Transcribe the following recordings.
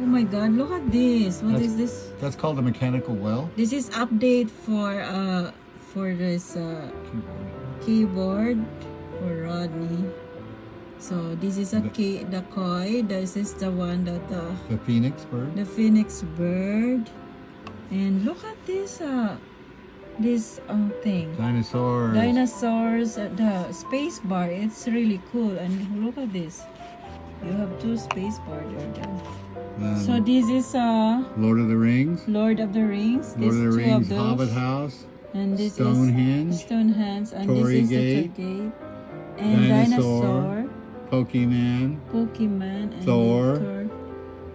Oh my God! Look at this. What is this? That's called a mechanical well. This is update for this keyboard for Rodney. So this is a key, the koi. This is the one that The phoenix bird. the phoenix bird. And look at this this thing. Dinosaurs. Dinosaurs. The space bar. It's really cool. And look at this. You have two space bar there. So this is Lord of the Rings. Lord of the Rings. Lord of the Two Rings. those. Hobbit house. And this Stonehenge. is Stonehenge. And Torii this is Gate. the Gate. And dinosaur. Pokemon. Pokemon. And Thor.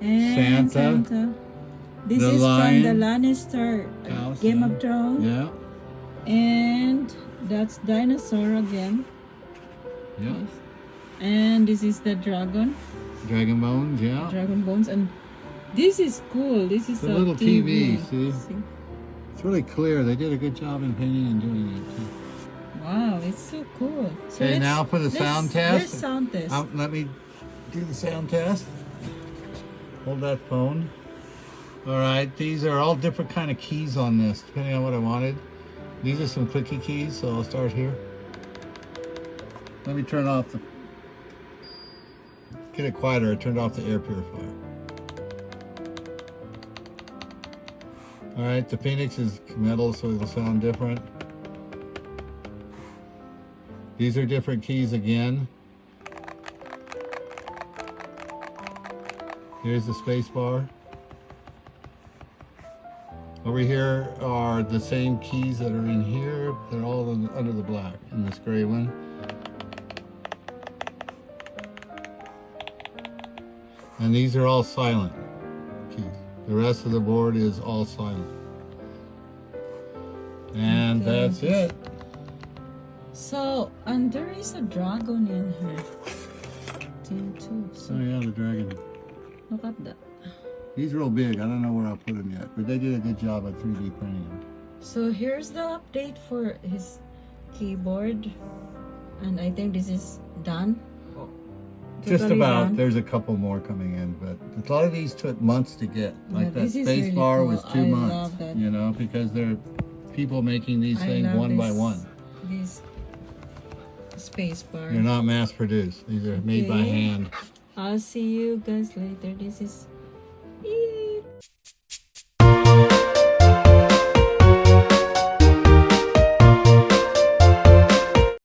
And Santa. This The is lion. from the Lannister House, Game yeah. of Thrones. Yeah. And that's dinosaur again. Yeah. And this is the dragon. Dragon bones. Yeah. Dragon bones. And this is cool. This is It's a little TV. See? See? It's really clear. They did a good job in painting and doing it too. Wow, it's so cool. So Okay, now for the sound test. Let's sound test. Let me do the sound test. Hold that phone. All right, these are all different kind of keys on this, depending on what I wanted. These are some clicky keys, so I'll start here. Let me turn off the... Get it quieter. I turned off the air purifier. All right, the Phoenix is metal, so it'll sound different. These are different keys again. Here's the space bar. Over here are the same keys that are in here. They're all under the black in this gray one. And these are all silent keys. The rest of the board is all silent. And Okay. that's it. So, and there is a dragon in here. Too. So yeah, the dragon. Look at that. He's real big. I don't know where I'll put him yet, but they did a good job at 3D printing him. So here's the update for his keyboard. And I think this is done. Just Totally about. done. There's a couple more coming in, but a lot of these took months to get. Like Yeah, that this is space really bar cool. was 2 I months. love that. You know, because they're people making these I things love one by this- one. This space bar. They're not mass produced. These are made by Okay. hand. I'll see you guys later. This is